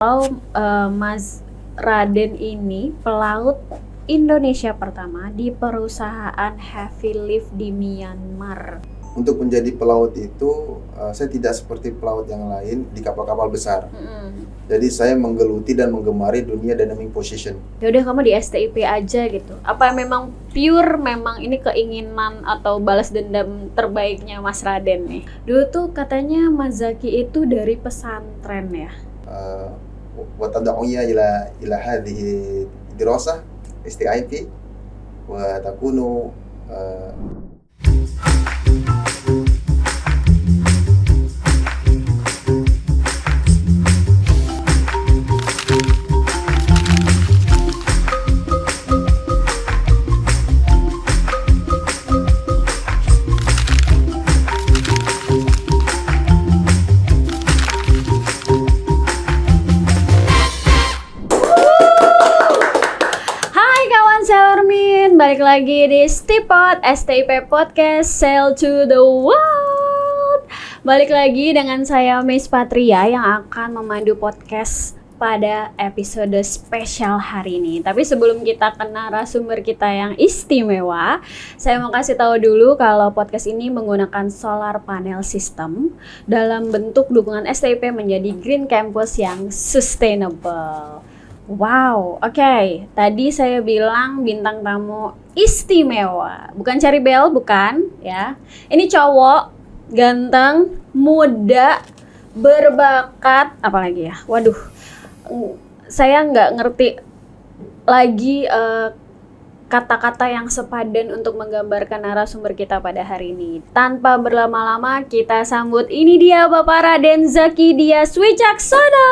Kalau Mas Raden ini pelaut Indonesia pertama di perusahaan heavy lift di Myanmar. Untuk menjadi pelaut itu, saya tidak seperti pelaut yang lain di kapal-kapal besar. Jadi saya menggeluti dan menggemari dunia dynamic position. Ya udah kamu di STIP aja gitu. Apa memang pure memang ini keinginan atau balas dendam terbaiknya Mas Raden nih? Dulu tuh katanya Mas Zaki itu dari pesantren ya. وتدعوي إلى هذه الدراسة STIP وتكون balik lagi di Stipot STIP Podcast Sail to the World. Balik lagi dengan saya Miss Patria yang akan memandu podcast pada episode spesial hari ini. Tapi sebelum kita ke narasumber kita yang istimewa, saya mau kasih tahu dulu kalau podcast ini menggunakan solar panel system dalam bentuk dukungan STIP menjadi green campus yang sustainable. Wow, oke. Tadi saya bilang bintang tamu istimewa. Bukan cari bel, bukan ya. Ini cowok, ganteng, muda, berbakat, apalagi ya. Waduh, saya nggak ngerti lagi kata-kata yang sepadan untuk menggambarkan narasumber kita pada hari ini. Tanpa berlama-lama, kita sambut ini dia Bapak Raden Zaki Dias Wicaksono.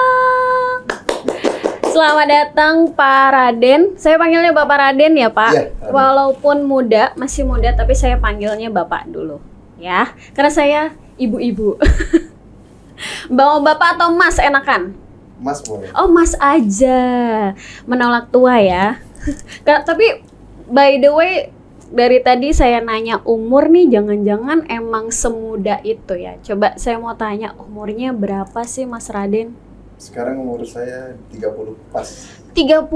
Selamat datang Pak Raden. Saya panggilnya Bapak Raden ya Pak. Ya, walaupun muda, masih muda, tapi saya panggilnya Bapak dulu ya. Karena saya ibu-ibu. Mau Bapak atau Mas enakan? Mas boleh. Oh Mas aja. Menolak tua ya. Tapi by the way, dari tadi saya nanya umur nih, jangan-jangan emang semuda itu ya. Coba saya mau tanya, umurnya berapa sih Mas Raden? Sekarang umur saya 30 pas. 30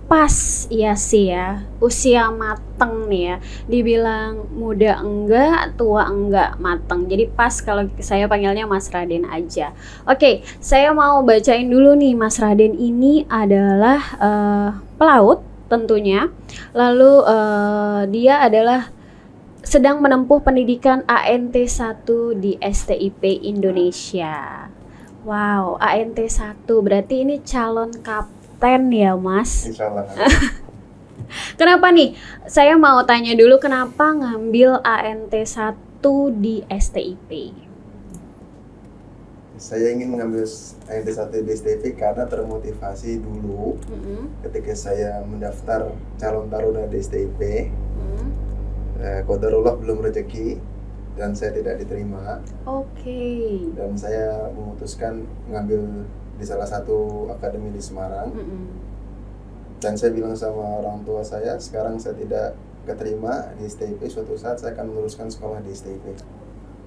pas, iya sih ya. Usia mateng nih ya. Dibilang muda enggak, tua enggak, mateng. Jadi pas kalau saya panggilnya Mas Raden aja. Oke, saya mau bacain dulu nih. Mas Raden ini adalah pelaut tentunya. Lalu dia adalah sedang menempuh pendidikan ANT 1 di STIP Indonesia. Wow, ANT 1 berarti ini calon kapten ya Mas? Insyaallah. Kenapa nih? Saya mau tanya dulu kenapa ngambil ANT 1 di STIP? Saya ingin mengambil ANT 1 di STIP karena termotivasi dulu ketika saya mendaftar calon taruna di STIP. Qadarullah belum rezeki dan saya tidak diterima. Oke. Dan saya memutuskan mengambil di salah satu akademi di Semarang. Dan saya bilang sama orang tua saya, sekarang saya tidak keterima di STIP, suatu saat saya akan meneruskan sekolah di STIP.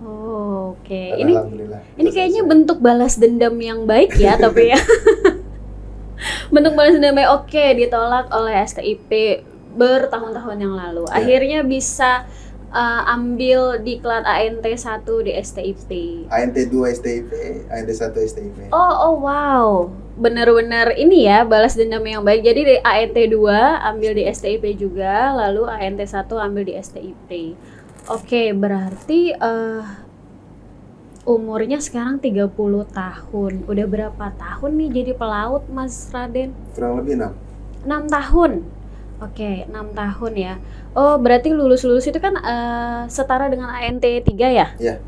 Oh, oke. Dan alhamdulillah. Ini kayaknya bentuk balas dendam yang baik ya, tapi ya. Bentuk balas dendam yang oke, ditolak oleh STIP bertahun-tahun yang lalu. Akhirnya bisa ambil diklat ANT 1 di STIP. ANT 2 STIP, ANT 1 STIP. Oh wow. Benar-benar ini ya balas dendam yang baik. Jadi di ANT 2 ambil di STIP juga, lalu ANT 1 ambil di STIP. Oke, berarti umurnya sekarang 30 tahun. Udah berapa tahun nih jadi pelaut Mas Raden? Kurang lebih 6 tahun. Oke, 6 tahun ya. Oh, berarti lulus-lulus itu kan setara dengan ANT 3 ya? Iya.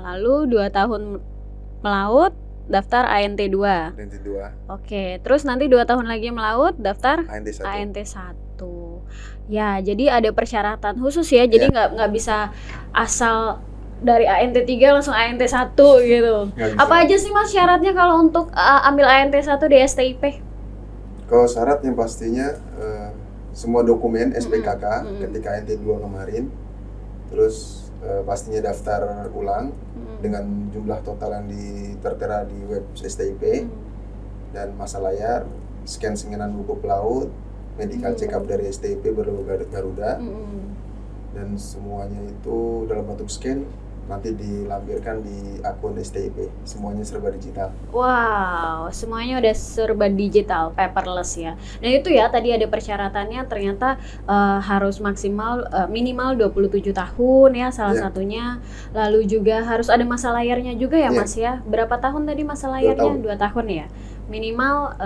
Lalu 2 tahun melaut, daftar ANT 2. ANT 2. Oke, terus nanti 2 tahun lagi melaut, daftar ANT 1. ANT 1. Ya, jadi ada persyaratan khusus ya. Jadi nggak bisa asal dari ANT 3 langsung ANT 1 gitu. Apa aja sih Mas syaratnya kalau untuk ambil ANT 1 di STIP? Kalau syaratnya pastinya semua dokumen SPKK ketika ANT 2 kemarin, terus pastinya daftar ulang dengan jumlah total yang tertera di web STIP. dan masa layar, scan-scanan buku pelaut, medical check up dari STIP berlogo Garuda, dan semuanya itu dalam bentuk scan nanti dilampirkan di akun STIP. Semuanya serba digital. Wow, semuanya udah serba digital, paperless ya. Dan itu ya tadi ada persyaratannya ternyata harus maksimal minimal 27 tahun ya salah satunya. Lalu juga harus ada masa layarnya juga ya Mas ya. Berapa tahun tadi masa layarnya? 2 tahun ya. Minimal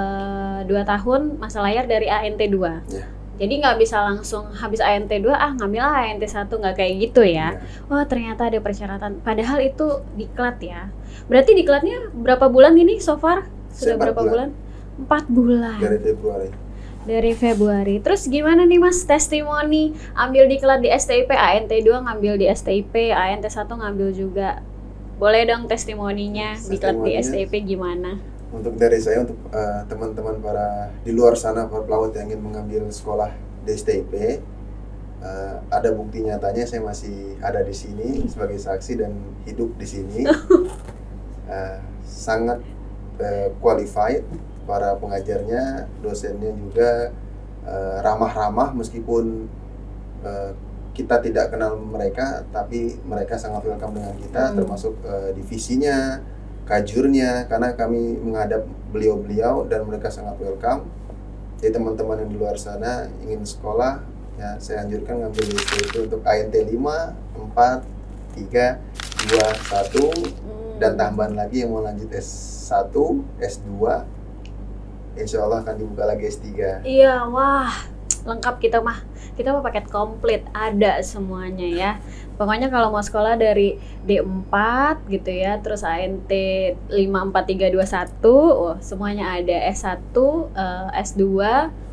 2 tahun masa layar dari ANT 2. Jadi nggak bisa langsung habis ANT 2 ngambil ANT 1, nggak kayak gitu ya. Wah ternyata ada persyaratan. Padahal itu diklat ya. Berarti diklatnya berapa bulan ini so far? Sudah berapa bulan? 4 bulan. Dari Februari. Terus gimana nih Mas testimoni ambil diklat di STIP, ANT 2 ngambil di STIP, ANT 1 ngambil juga. Boleh dong testimoninya diklat di STIP gimana? Untuk dari saya, untuk teman-teman para di luar sana, para pelaut yang ingin mengambil sekolah di STIP, ada bukti nyatanya saya masih ada di sini sebagai saksi dan hidup di sini. Sangat qualified, para pengajarnya, dosennya juga ramah-ramah meskipun kita tidak kenal mereka, tapi mereka sangat welcome dengan kita, termasuk divisinya, kajurnya, karena kami menghadap beliau-beliau dan mereka sangat welcome. Jadi teman-teman yang di luar sana ingin sekolah, ya saya anjurkan ngambil itu untuk ANT 5, 4, 3, 2, 1 dan tambahan lagi yang mau lanjut S1, S2, insya Allah akan dibuka lagi S3. Iya, wah lengkap kita mah paket komplit, ada semuanya ya. Pokoknya kalau mau sekolah dari D4 gitu ya, terus ANT 5, 4, 3, 2, 1, semuanya ada. S1, S2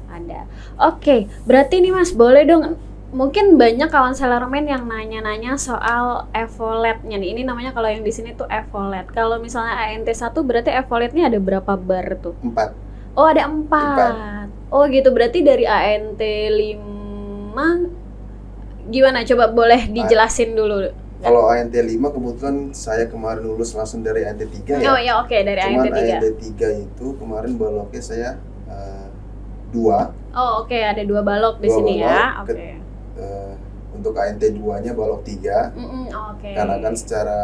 ada. Oke, berarti nih Mas, boleh dong, mungkin banyak kawan Sailorman yang nanya-nanya soal evolet-nya nih. Ini namanya kalau yang di sini tuh evolet. Kalau misalnya ANT 1 berarti evolet-nya ada berapa bar tuh? 4. Oh, ada 4. Oh gitu, berarti dari ANT 5 gimana? Coba boleh dijelasin dulu. Kalau ANT 5 kebetulan saya kemarin lulus langsung dari ANT 3 ya. Oh ya, oke, dari Cuman ANT 3. ANT 3 itu kemarin baloknya saya 2. Oh oke, ada 2 balok di sini ya. Oke. Untuk ANT 2-nya balok 3. Oke. Karena kan secara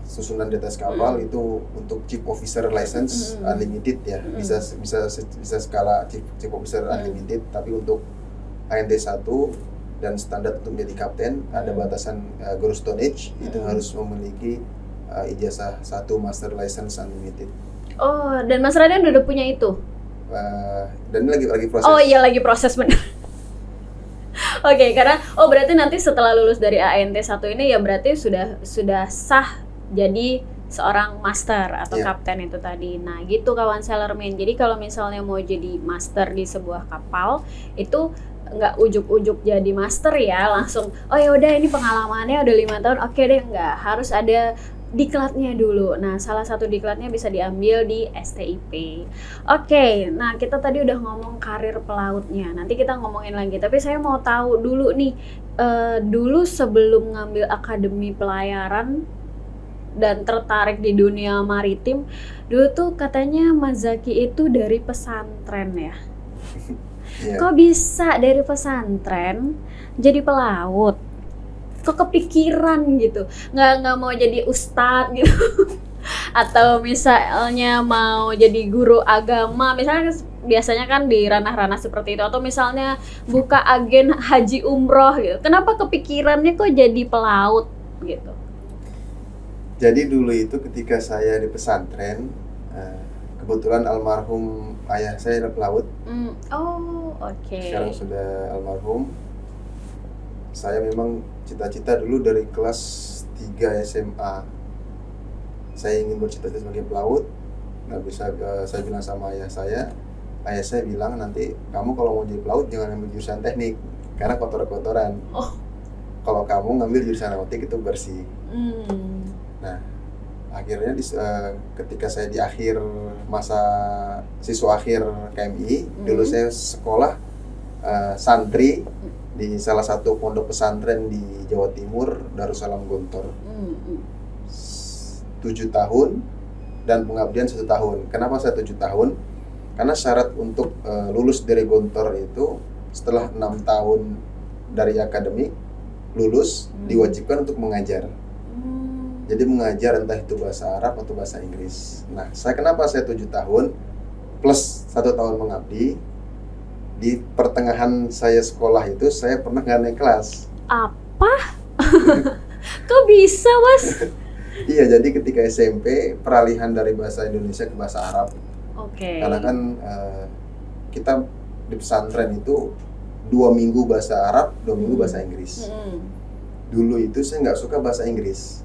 susunan di atas kapal itu untuk Chief Officer License Unlimited ya. Bisa skala Chief Officer Unlimited, tapi untuk ANT 1 dan standar untuk menjadi kapten ada batasan gross tonnage, itu harus memiliki ijazah 1 Master License Unlimited. Oh, dan Mas Raden udah punya itu? Dan ini lagi proses. Oh iya, lagi proses benar. Oke, karena berarti nanti setelah lulus dari ANT 1 ini ya berarti sudah sah jadi seorang master atau kapten itu tadi. Nah, gitu kawan Sailorman. Jadi kalau misalnya mau jadi master di sebuah kapal itu nggak ujuk-ujuk jadi master ya langsung. Oh ya udah, ini pengalamannya udah 5 tahun. Oke deh, nggak, harus ada diklatnya dulu. Nah, salah satu diklatnya bisa diambil di STIP. Oke, nah kita tadi udah ngomong karir pelautnya. Nanti kita ngomongin lagi. Tapi saya mau tahu dulu nih, dulu sebelum ngambil akademi pelayaran dan tertarik di dunia maritim, dulu tuh katanya Mas Zaki itu dari pesantren ya. Kok bisa dari pesantren jadi pelaut? Kok kepikiran gitu? Nggak mau jadi ustadz gitu? Atau misalnya mau jadi guru agama, misalnya biasanya kan di ranah-ranah seperti itu, atau misalnya buka agen haji umroh gitu. Kenapa kepikirannya kok jadi pelaut gitu? Jadi dulu itu ketika saya di pesantren, kebetulan almarhum ayah saya adalah pelaut. Sekarang sudah almarhum. Saya memang cita-cita dulu dari kelas 3 SMA. Saya ingin bercita-cita sebagai pelaut. Nggak bisa, saya bilang sama ayah saya. Ayah saya bilang, nanti kamu kalau mau jadi pelaut jangan ambil jurusan teknik, karena kotor-kotoran. Kalau kamu ngambil jurusan nautik itu bersih. Nah, akhirnya ketika saya di akhir masa siswa akhir KMI, dulu saya sekolah santri di salah satu pondok pesantren di Jawa Timur, Darussalam Gontor. 7 tahun dan pengabdian 1 tahun. Kenapa saya 7 tahun? Karena syarat untuk lulus dari Gontor itu setelah 6 tahun dari akademik lulus diwajibkan untuk mengajar. Jadi mengajar entah itu bahasa Arab atau bahasa Inggris. Nah, kenapa saya 7 tahun plus 1 tahun mengabdi? Di pertengahan saya sekolah itu saya pernah nggak naik kelas. Apa? Kok bisa, Mas? Iya, jadi ketika SMP peralihan dari bahasa Indonesia ke bahasa Arab. Oke. Karena kan kita di pesantren itu 2 minggu bahasa Arab, 2 minggu bahasa Inggris. Dulu itu saya nggak suka bahasa Inggris.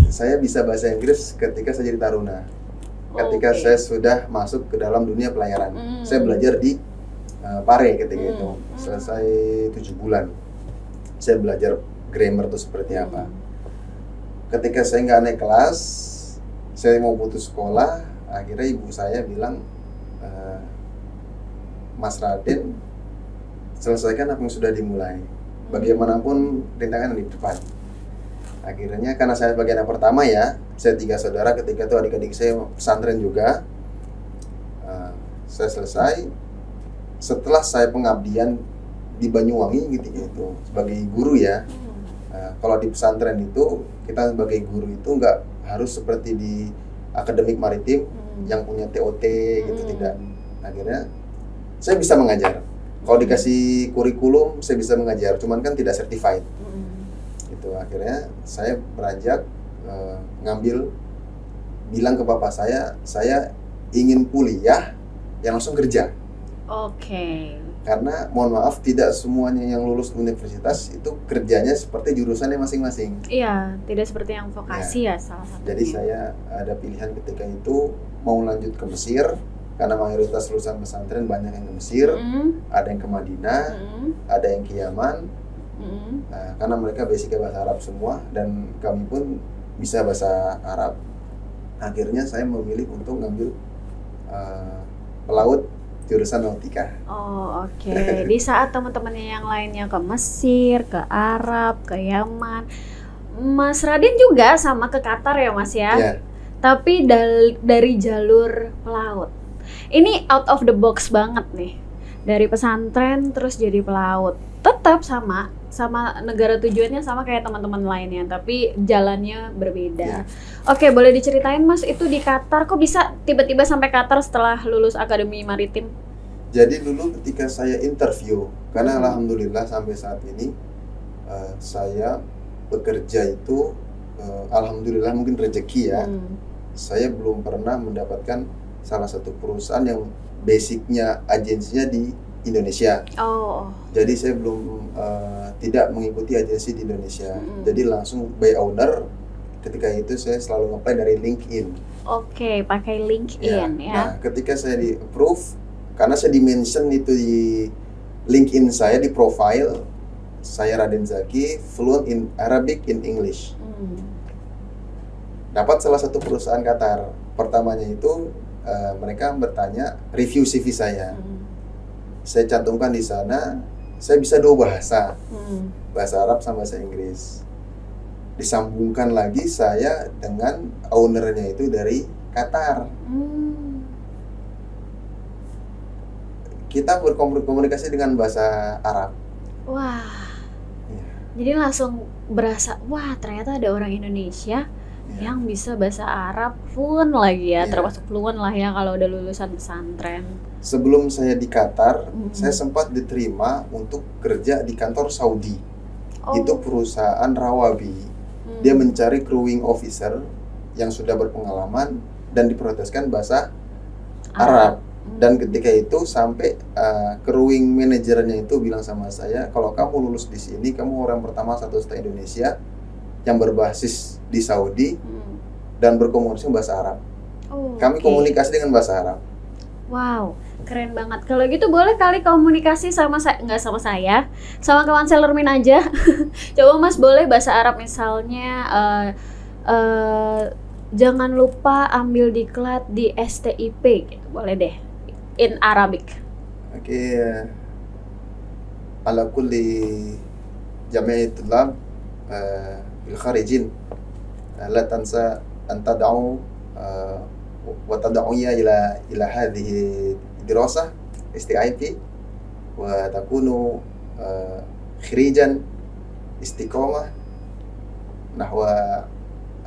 Saya bisa bahasa Inggris ketika saya jadi taruna. Ketika saya sudah masuk ke dalam dunia pelayaran. Saya belajar di Pare ketika itu. Selesai 7 bulan. Saya belajar grammar itu seperti apa. Ketika saya nggak naik kelas, saya mau putus sekolah, akhirnya ibu saya bilang, Mas Raden, selesaikan apa yang sudah dimulai. Bagaimanapun rintangan di depan. Akhirnya karena saya sebagai anak pertama ya, saya 3 saudara, ketika itu adik-adik saya pesantren juga. Saya selesai. Setelah saya pengabdian di Banyuwangi gitu sebagai guru ya. Kalau di pesantren itu kita sebagai guru itu nggak harus seperti di akademik maritim yang punya TOT gitu, tidak. Akhirnya saya bisa mengajar. Kalau dikasih kurikulum saya bisa mengajar, cuman kan tidak certified. Gitu. Akhirnya saya beranjak bilang ke bapak saya ingin kuliah yang langsung kerja. Oke. Karena mohon maaf tidak semuanya yang lulus universitas itu kerjanya seperti jurusannya masing-masing. Iya, tidak seperti yang vokasi ya salah satunya. Jadi saya ada pilihan ketika itu mau lanjut ke Mesir karena mayoritas lulusan pesantren banyak yang ke Mesir, ada yang ke Madinah, ada yang ke Yaman. Karena mereka basicnya bahasa Arab semua dan kami pun bisa bahasa Arab. Akhirnya saya memilih untuk ngambil pelaut jurusan nautika. Oh, oke. Di saat teman-temannya yang lainnya ke Mesir, ke Arab, ke Yaman, Mas Raden juga sama ke Qatar ya, Mas ya? Yeah. Tapi dari jalur pelaut. Ini out of the box banget nih. Dari pesantren terus jadi pelaut. Tetap sama negara tujuannya sama kayak teman-teman lainnya, tapi jalannya berbeda. Yeah. Oke, boleh diceritain Mas, itu di Qatar kok bisa tiba-tiba sampai Qatar setelah lulus Akademi Maritim? Jadi dulu ketika saya interview, karena alhamdulillah sampai saat ini saya bekerja itu alhamdulillah mungkin rezeki ya. Saya belum pernah mendapatkan salah satu perusahaan yang basicnya agensinya di Indonesia. Oh. Jadi saya belum tidak mengikuti agensi di Indonesia. Jadi langsung by owner. Ketika itu saya selalu nge-apply dari LinkedIn. Oke, pakai LinkedIn ya. Nah, ketika saya di approve, karena saya di-mention itu di LinkedIn saya di profile, saya Raden Zaki, fluent in Arabic in English. Dapat salah satu perusahaan Qatar. Pertamanya itu mereka bertanya review CV saya. Saya cantumkan di sana, saya bisa 2 bahasa, bahasa Arab sama bahasa Inggris. Disambungkan lagi saya dengan ownernya itu dari Qatar. Kita berkomunikasi dengan bahasa Arab. Wah. Ya. Jadi langsung berasa, wah ternyata ada orang Indonesia yang bisa bahasa Arab fluent lagi ya, termasuk fluent lah ya kalau udah lulusan pesantren. Sebelum saya di Qatar, saya sempat diterima untuk kerja di kantor Saudi. Itu perusahaan Rawabi. Dia mencari crewing officer yang sudah berpengalaman dan diproteskan bahasa Arab. Dan ketika itu sampai crewing manajernya itu bilang sama saya, kalau kamu lulus di sini, kamu orang pertama satu-satunya Indonesia yang berbasis di Saudi dan berkomunikasi bahasa Arab. Kami komunikasi dengan bahasa Arab. Wow, keren banget. Kalau gitu boleh kali komunikasi sama saya, nggak sama saya, sama kawan Sellermin aja. Coba Mas boleh bahasa Arab misalnya, jangan lupa ambil diklat di STIP gitu, boleh deh. In Arabic. Oke. Ala kulli jami'i tulab bil kharijin la tansa an tad'u وتدعوية إلى هذه الدراسة STIP وتكون خريجا استقامة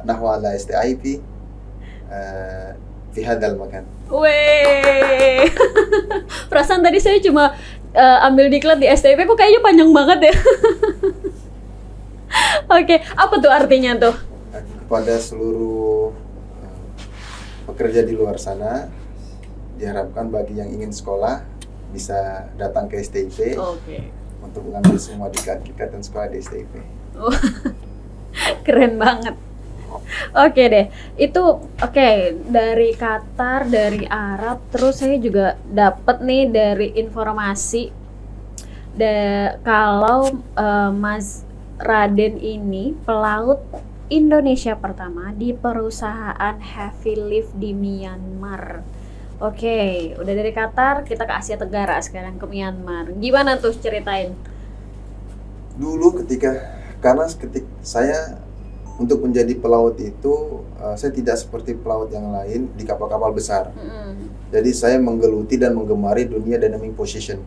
نحو على STIP في هذا المكان. Weh, perasaan tadi saya cuma ambil diklat di STIP, kok kayaknya panjang banget ya. Oke, apa tuh artinya tuh? Kepada seluruh pekerja di luar sana, diharapkan bagi yang ingin sekolah bisa datang ke STIP untuk mengambil semua dikat-dikatan sekolah di STIP. Oh, keren banget. Oke deh, itu oke, dari Qatar, dari Arab, terus saya juga dapat nih dari informasi kalau Mas Raden ini pelaut Indonesia pertama di perusahaan heavy lift di Myanmar. Oke, udah dari Qatar kita ke Asia Tenggara, sekarang ke Myanmar. Gimana tuh, ceritain? Dulu karena saya untuk menjadi pelaut itu saya tidak seperti pelaut yang lain di kapal-kapal besar. Jadi saya menggeluti dan menggemari dunia dynamic position.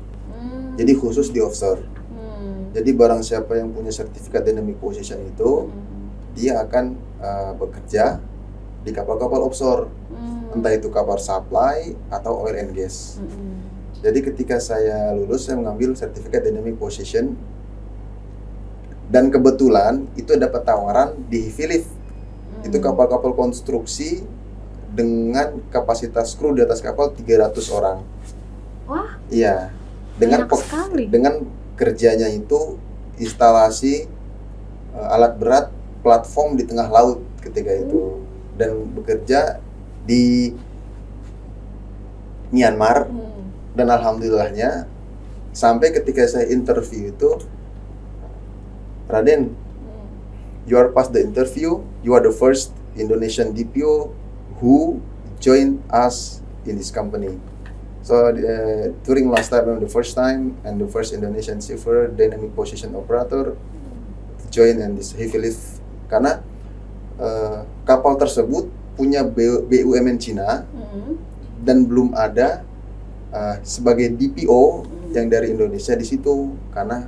Jadi khusus di offshore. Jadi barang siapa yang punya sertifikat dynamic position itu dia akan bekerja di kapal-kapal offshore, entah itu kapal supply atau oil and gas. Jadi ketika saya lulus, saya mengambil sertifikat dynamic position, dan kebetulan itu dapat tawaran di Heavy Lift. Itu kapal-kapal konstruksi dengan kapasitas kru di atas kapal 300 orang. Wah. Iya. Dengan kerjanya itu instalasi alat berat platform di tengah laut ketika itu, dan bekerja di Myanmar. Dan alhamdulillahnya sampai ketika saya interview itu, Raden, you are past the interview. You are the first Indonesian DPO who joined us in this company. So during last time, the first time, and the first Indonesian seafarer dynamic position operator join in this heavy lift. Karena kapal tersebut punya BUMN Cina dan belum ada sebagai DPO yang dari Indonesia di situ. Karena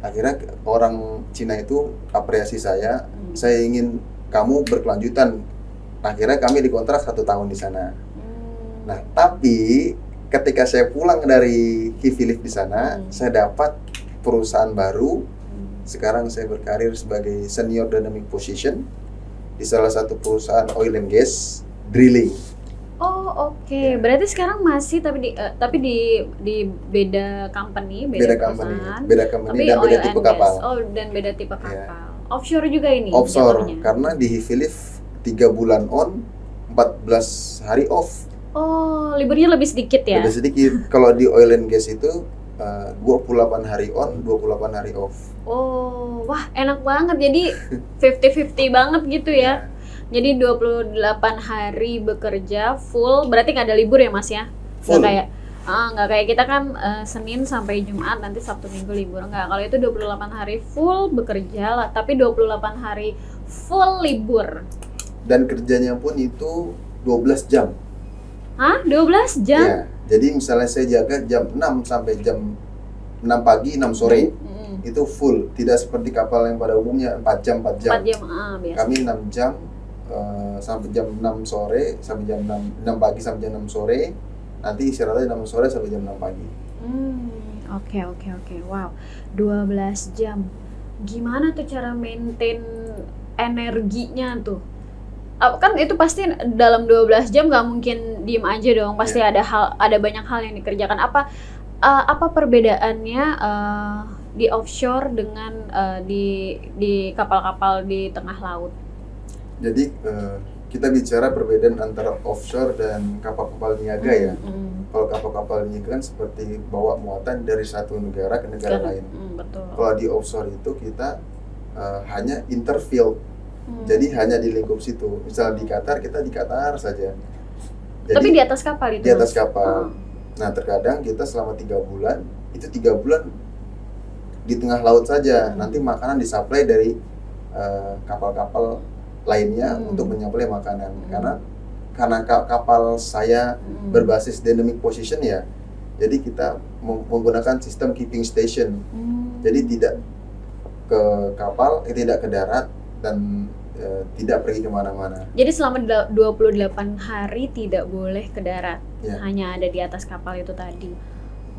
akhirnya orang Cina itu apresiasi saya ingin kamu berkelanjutan. Akhirnya kami dikontrak 1 tahun di sana. Nah, tapi ketika saya pulang dari Heavy Lift di sana, saya dapat perusahaan baru. Sekarang saya berkarir sebagai senior dynamic position di salah satu perusahaan oil and gas drilling. Oh, oke. Berarti sekarang masih tapi di beda company, beda perusahaan. Beda company tapi dan beda tipe kapal. Oh, dan beda tipe kapal. Offshore juga ini? Offshore, jatuhnya? karena di Heavy Lift 3 bulan on, 14 hari off. Oh, liburnya lebih sedikit ya? Lebih sedikit. Kalau di oil and gas itu 28 hari on, 28 hari off. Oh, wah enak banget. Jadi 50-50 banget gitu ya. Jadi 28 hari bekerja full, berarti nggak ada libur ya Mas ya? Full. Nggak kayak kita kan Senin sampai Jumat, nanti Sabtu Minggu libur. Nggak, kalau itu 28 hari full bekerja lah, tapi 28 hari full libur. Dan kerjanya pun itu 12 jam. Hah? 12 jam? Ya, jadi misalnya saya jaga jam 6 sampai jam 6 pagi, 6 sore. Itu full, tidak seperti kapal yang pada umumnya 4 jam. 4 jam, biasa. Kami 6 jam sampai jam 6 sore, sampai jam 6 pagi sampai jam 6 sore. Nanti istirahatnya 6 sore sampai jam 6 pagi. Oke. Wow, 12 jam. Gimana tuh cara maintain energinya tuh? Kan itu pasti dalam 12 jam nggak mungkin diem aja dong. Pasti ada banyak hal yang dikerjakan. Apa perbedaannya di offshore dengan di kapal-kapal di tengah laut? Jadi kita bicara perbedaan antara offshore dan kapal-kapal niaga ya. Kalau kapal-kapal niaga kan seperti bawa muatan dari satu negara ke negara lain. Betul. Kalau di offshore itu kita hanya interfield. Jadi hanya di lingkup situ. Misal di Qatar, kita di Qatar saja. Jadi, tapi di atas kapal itu? Di atas kapal. Nah, terkadang kita selama 3 bulan, itu 3 bulan di tengah laut saja. Nanti makanan disuplai dari kapal-kapal lainnya untuk menyuplai makanan. Karena karena kapal saya berbasis dynamic position ya, jadi kita menggunakan sistem keeping station. Jadi tidak ke kapal, tidak ke darat, dan tidak pergi kemana-mana. Jadi selama 28 hari tidak boleh ke darat, Ya. hanya ada di atas kapal itu tadi.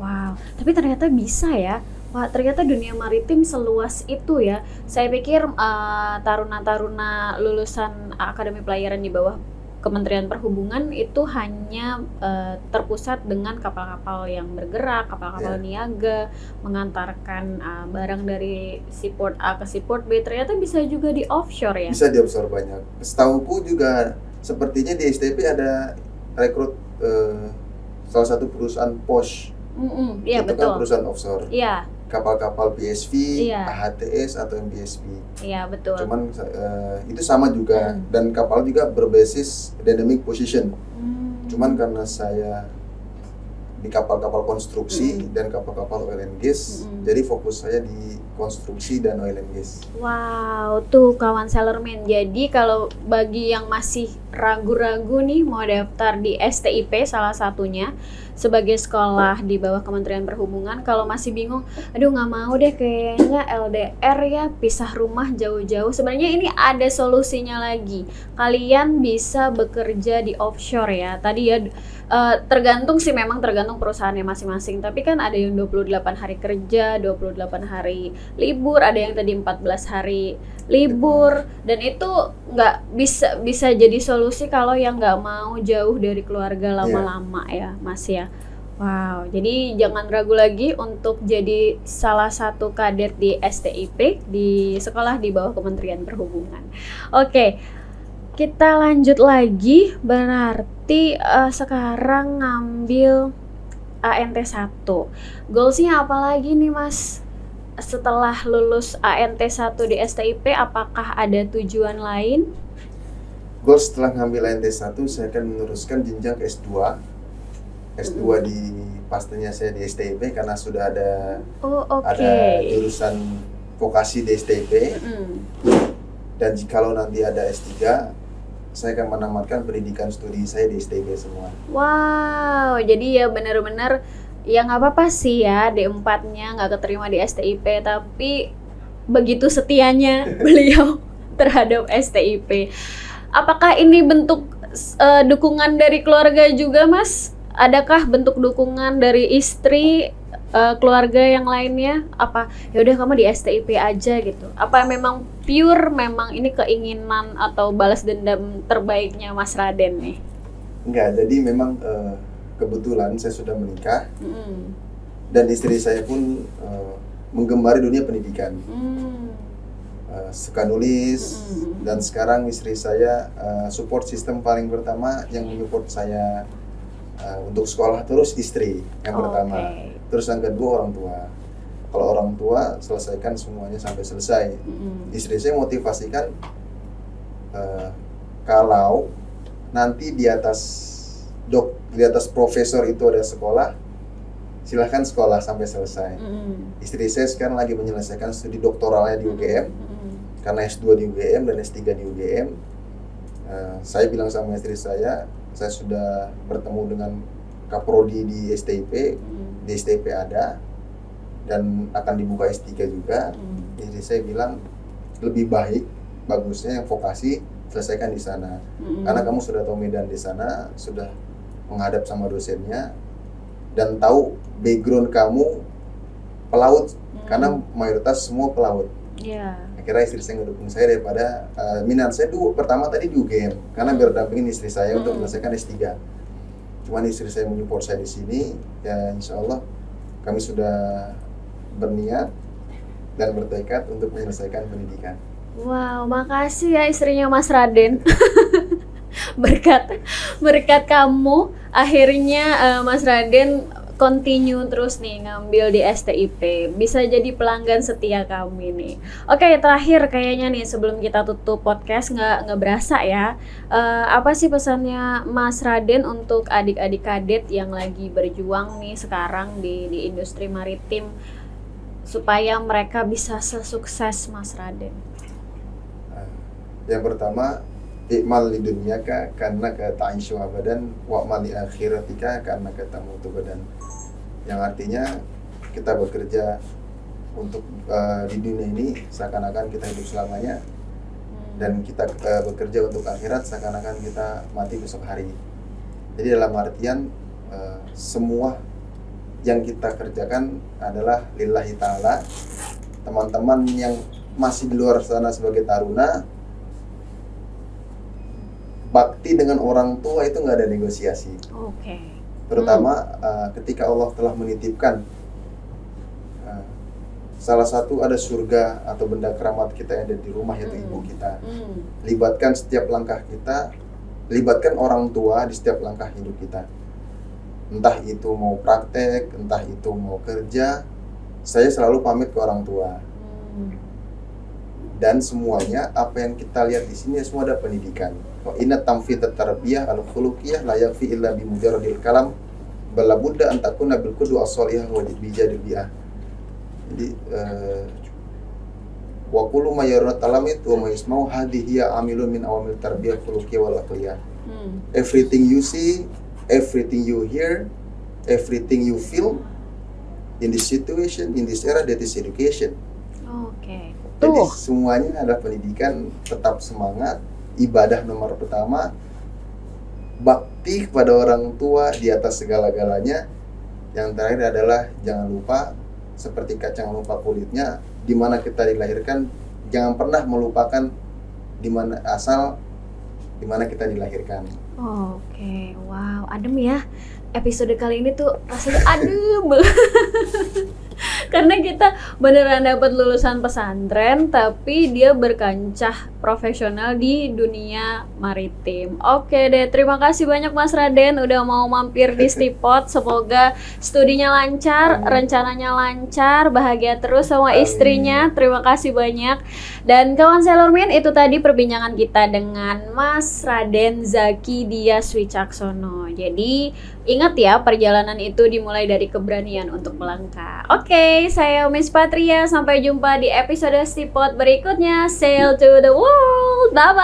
Wow, tapi ternyata bisa ya. Wah, ternyata dunia maritim seluas itu ya. Saya pikir taruna-taruna lulusan Akademi Pelayaran di bawah Kementerian Perhubungan itu hanya terpusat dengan kapal-kapal yang bergerak, kapal-kapal niaga, mengantarkan barang dari seaport A ke seaport B. Ternyata bisa juga di offshore ya? Bisa di offshore banyak. Setahuku juga sepertinya di STP ada rekrut salah satu perusahaan Posh. Iya, itu betul. kan perusahaan offshore. Iya. Kapal-kapal PSV, Iya. AHTS atau MPSV. Iya, betul. Cuman itu sama juga, dan kapal juga berbasis dynamic position. Cuman karena saya di kapal-kapal konstruksi dan kapal-kapal oil and gas, jadi fokus saya di konstruksi dan oil and gas. Wow, tuh kawan Sailorman. Jadi kalau bagi yang masih ragu-ragu nih mau daftar di STIP salah satunya sebagai sekolah di bawah Kementerian Perhubungan, kalau masih bingung, aduh nggak mau deh kayaknya LDR ya, pisah rumah jauh-jauh. Sebenarnya ini ada solusinya lagi. Kalian bisa bekerja di offshore ya. Tadi ya tergantung sih, memang tergantung perusahaannya masing-masing. Tapi kan ada yang 28 hari kerja, 28 hari libur, ada yang tadi 14 hari libur, dan itu nggak bisa jadi solusi kalau yang nggak mau jauh dari keluarga lama-lama ya Mas ya. Wow, jadi jangan ragu lagi untuk jadi salah satu kadet di STIP, di sekolah di bawah Kementerian Perhubungan. Oke, kita lanjut lagi. Berarti sekarang ngambil ANT 1. Goalsnya apa lagi nih Mas? Setelah lulus ANT 1 di STIP, apakah ada tujuan lain? Goal setelah ngambil ANT 1, saya akan meneruskan jenjang ke S2. S2 di pastinya saya di STIP karena sudah ada ada jurusan vokasi di STIP. Dan jikalau nanti ada S3, saya akan menamatkan pendidikan studi saya di STIP semua. Wow, jadi ya benar-benar ya nggak apa-apa sih ya D4-nya nggak keterima di STIP, tapi begitu setianya beliau terhadap STIP. Apakah ini bentuk dukungan dari keluarga juga Mas? Adakah bentuk dukungan dari istri, keluarga yang lainnya? Apa ya udah kamu di STIP aja gitu? Apa memang pure memang ini keinginan atau balas dendam terbaiknya Mas Raden nih? Enggak, jadi memang kebetulan saya sudah menikah dan istri saya pun menggemari dunia pendidikan, suka nulis, dan sekarang istri saya support system paling pertama yang menyupport saya untuk sekolah terus istri yang pertama, terus yang kedua orang tua. Kalau orang tua selesaikan semuanya sampai selesai. Istri saya motivasikan kalau nanti di atas profesor itu ada sekolah, silahkan sekolah sampai selesai. Istri saya sekarang lagi menyelesaikan studi doktoralnya di UGM, karena S2 di UGM dan S3 di UGM. Saya bilang sama istri saya sudah bertemu dengan Kaprodi di STIP, di STIP ada, dan akan dibuka S3 juga. Istri saya bilang lebih bagusnya yang vokasi selesaikan di sana, karena kamu sudah tahu medan di sana, sudah menghadap sama dosennya, dan tahu background kamu pelaut, karena mayoritas semua pelaut. Akhirnya istri saya ngedukung saya daripada minat saya dulu pertama tadi di UGM, karena berdampingin istri saya untuk menyelesaikan S3. Cuman istri saya menyupport saya di sini, ya insya Allah kami sudah berniat dan bertekad untuk menyelesaikan pendidikan. Wow, makasih ya istrinya Mas Raden. berkat kamu akhirnya Mas Raden continue terus nih ngambil di STIP, bisa jadi pelanggan setia kami nih. Oke, terakhir kayaknya nih sebelum kita tutup podcast, nggak berasa ya, apa sih pesannya Mas Raden untuk adik-adik kadet yang lagi berjuang nih sekarang di industri maritim supaya mereka bisa sesukses Mas Raden? Yang pertama, i'mal li dunyaka kannaka ta'ishu abadan wa'mal li akhiratika kannaka tamutu badan. Yang artinya kita bekerja untuk di dunia ini seakan-akan kita hidup selamanya, dan kita bekerja untuk akhirat seakan-akan kita mati besok hari. Jadi dalam artian semua yang kita kerjakan adalah lillahi ta'ala. Teman-teman yang masih di luar sana sebagai taruna, bakti dengan orang tua itu nggak ada negosiasi. Terutama ketika Allah telah menitipkan salah satu ada surga atau benda keramat kita yang ada di rumah, yaitu ibu kita. Libatkan setiap langkah kita, libatkan orang tua di setiap langkah hidup kita. Entah itu mau praktek, entah itu mau kerja, saya selalu pamit ke orang tua. Dan semuanya apa yang kita lihat di sini semua ada pendidikan. Wa inna tamfidat tarbiyah al-khuluqiyah la yakfi illa bi mujarradil kalam bal budda an takuna bil qudwa as-salihah wa bijadil bi'ah. Jadi wa kullu ma yaruna talamit wa ma yasma'u hadhihi amilun min awamil tarbiyah khuluqiyah wal aqliyah. Everything you see, everything you hear, everything you feel in this situation, in this era, that is education. Jadi semuanya adalah pendidikan. Tetap semangat, ibadah nomor pertama, bakti kepada orang tua di atas segala-galanya. Yang terakhir adalah jangan lupa, seperti kacang lupa kulitnya, di mana kita dilahirkan, jangan pernah melupakan di mana asal, di mana kita dilahirkan. Wow, adem ya. Episode kali ini tuh rasanya adem. Karena kita beneran dapat lulusan pesantren, tapi dia berkancah profesional di dunia maritim. Oke deh, terima kasih banyak Mas Raden udah mau mampir di Stipot. Semoga studinya lancar, rencananya lancar, bahagia terus sama istrinya. Terima kasih banyak. Dan kawan Sailormin, itu tadi perbincangan kita dengan Mas Raden Zaki Dias Wicaksono. Jadi ingat ya, perjalanan itu dimulai dari keberanian untuk melangkah. Oke, saya Miss Patria. Sampai jumpa di episode Stipot berikutnya. Sail to the world. Bye-bye.